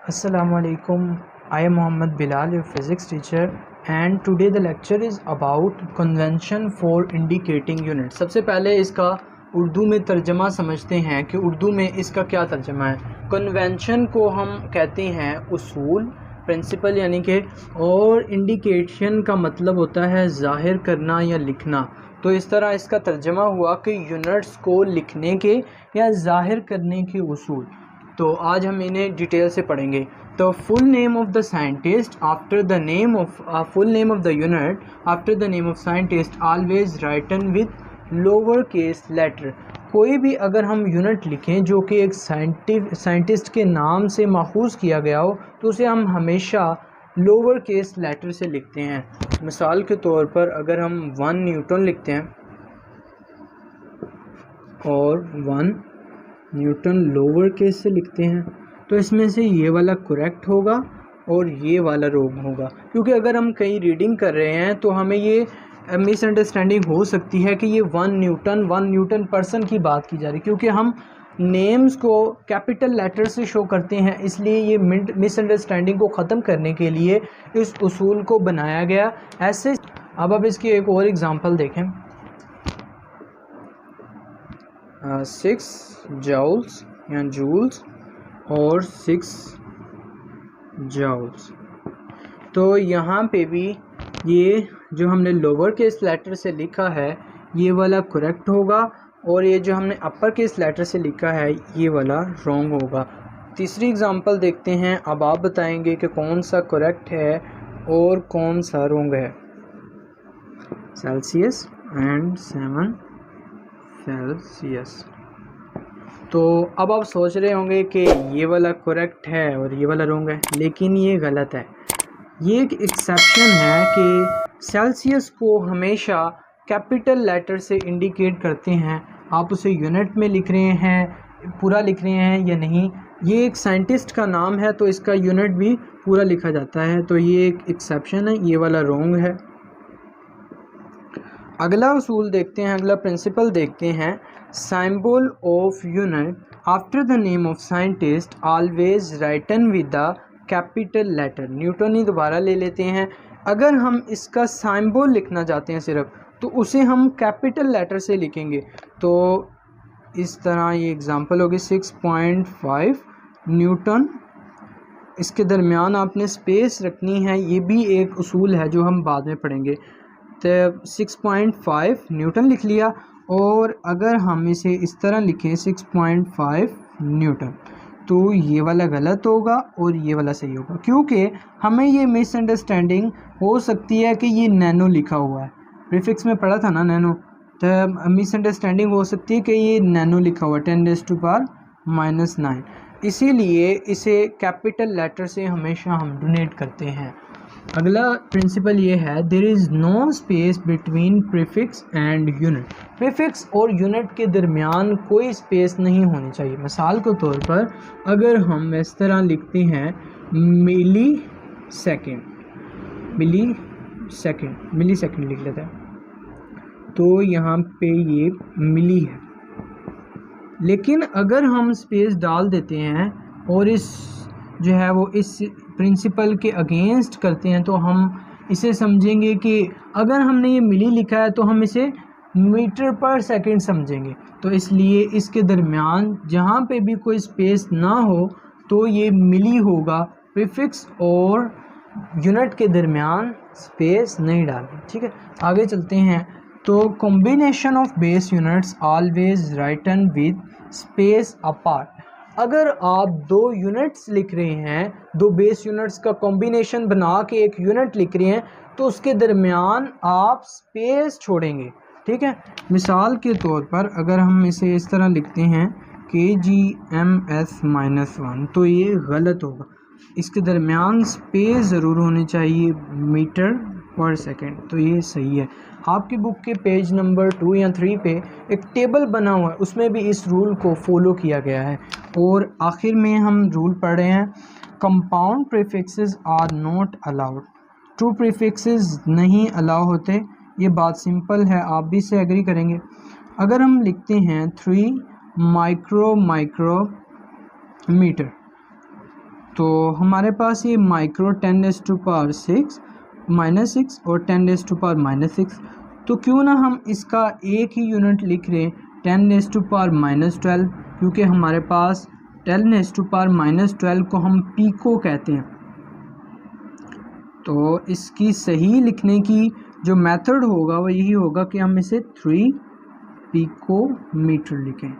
Assalamu alaikum. I am Muhammad Bilal, your physics teacher, and today the lecture is about convention for indicating units. सबसे पहले इसका उर्दू में तर्जमा समझते हैं कि उर्दू में इसका क्या तर्जमा है। कन्वेंशन को हम कहते हैं उसूल, प्रिंसिपल यानी कि, और इंडिकेशन का मतलब होता है ज़ाहिर करना या लिखना। तो इस तरह इसका तर्जमा हुआ कि यूनिट्स को लिखने के या ज़ाहिर करने के उसूल। तो आज हम इन्हें डिटेल से पढ़ेंगे। तो full name of the scientist after the name of full name of the unit after the name of scientist always written with lower case letter. कोई भी अगर हम यूनिट लिखें जो कि एक साइंटिस्ट के नाम से माखूज़ किया गया हो तो उसे हम हमेशा लोअर केस लेटर से लिखते हैं। मिसाल के तौर पर अगर हम 1 न्यूटन लिखते हैं और 1 न्यूटन लोअर केस से लिखते हैं तो इसमें से ये वाला करेक्ट होगा और ये वाला रॉन्ग होगा, क्योंकि अगर हम कहीं रीडिंग कर रहे हैं तो हमें ये मिसअंडरस्टैंडिंग हो सकती है कि ये 1 न्यूटन पर्सन की बात की जा रही है, क्योंकि हम नेम्स को कैपिटल लेटर से शो करते हैं। इसलिए ये मिसअंडरस्टैंडिंग को ख़त्म करने के लिए इस उसूल को बनाया गया। ऐसे अब इसकी एक और एग्ज़ाम्पल देखें। 6 जूल्स या जूल्स और 6 जूल्स। तो यहाँ पे भी ये जो हमने लोअर केस लेटर से लिखा है ये वाला करेक्ट होगा और ये जो हमने अपर केस लेटर से लिखा है ये वाला रॉन्ग होगा। तीसरी एग्जांपल देखते हैं। अब आप बताएंगे कि कौन सा करेक्ट है और कौन सा रॉन्ग है। Celsius and 7 Celsius. तो अब आप सोच रहे होंगे कि ये वाला करेक्ट है और ये वाला रॉन्ग है, लेकिन ये गलत है। ये एक एक्सेप्शन है कि सेल्सियस को हमेशा कैपिटल लेटर से इंडिकेट करते हैं। आप उसे यूनिट में लिख रहे हैं, पूरा लिख रहे हैं या नहीं, ये एक साइंटिस्ट का नाम है तो इसका यूनिट भी पूरा लिखा जाता है। तो ये एक एक्सेप्शन है, ये वाला रॉन्ग है। अगला उसूल देखते हैं, अगला प्रिंसिपल देखते हैं। Symbol of unit after the name of scientist always written with the capital letter. Newton ही दोबारा ले लेते हैं। अगर हम इसका सिंबल लिखना चाहते हैं सिर्फ तो उसे हम कैपिटल लेटर से लिखेंगे। तो इस तरह ये एग्जांपल होगी 6.5 न्यूटन। इसके दरमियान आपने स्पेस रखनी है, ये भी एक उसूल है जो हम बाद में पढ़ेंगे। तो 6.5 न्यूटन लिख लिया और अगर हम इसे इस तरह लिखें 6.5 न्यूटन तो ये वाला गलत होगा और ये वाला सही होगा, क्योंकि हमें ये मिसअंडरस्टैंडिंग हो सकती है कि ये नैनो लिखा हुआ है। प्रीफिक्स में पढ़ा था ना नैनो, तो मिसअंडरस्टैंडिंग हो सकती है कि ये नैनो लिखा हुआ 10⁻⁻⁹। इसीलिए इसे कैपिटल लेटर से हमेशा हम डोनेट करते हैं। अगला प्रिंसिपल ये है, there is no space between prefix and unit. Prefix और यूनिट के दरमियान कोई स्पेस नहीं होनी चाहिए। मिसाल के तौर पर अगर हम इस तरह लिखते हैं मिली सेकेंड लिख लेते हैं तो यहाँ पे ये मिली है, लेकिन अगर हम स्पेस डाल देते हैं और इस जो है वो इस प्रिंसिपल के अगेंस्ट करते हैं तो हम इसे समझेंगे कि अगर हमने ये मिली लिखा है तो हम इसे मीटर पर सेकंड समझेंगे। तो इसलिए इसके दरमियान जहाँ पे भी कोई स्पेस ना हो तो ये मिली होगा। प्रीफिक्स और यूनिट के दरमियान स्पेस नहीं डालनी। ठीक है, आगे चलते हैं। तो combination of base units always written with space apart. अगर आप 2 यूनिट्स लिख रहे हैं, 2 बेस यूनिट्स का कॉम्बिनेशन बना के एक यूनिट लिख रहे हैं तो उसके दरमियान आप स्पेस छोड़ेंगे। ठीक है, मिसाल के तौर पर अगर हम इसे इस तरह लिखते हैं kgms-1 तो ये गलत होगा। इसके दरमियान स्पेस ज़रूर होनी चाहिए मीटर पर सेकेंड, तो ये सही है। आपकी बुक के पेज नंबर 2 या 3 पे एक टेबल बना हुआ है, उसमें भी इस रूल को फॉलो किया गया है। और आखिर में हम रूल पढ़ रहे हैं, compound prefixes are not allowed. True prefixes नहीं अलाउ होते। ये बात सिंपल है, आप भी इससे एग्री करेंगे। अगर हम लिखते हैं 3 माइक्रोमीटर तो हमारे पास ये माइक्रो 10⁻⁶ -6 और 10⁻⁻�6, तो क्यों ना हम इसका एक ही यूनिट लिख रहे 10⁻⁻12, क्योंकि हमारे पास 10⁻⁻12 को हम पीको कहते हैं। तो इसकी सही लिखने की जो मेथड होगा वो यही होगा कि हम इसे 3 पिकोमीटर लिखें।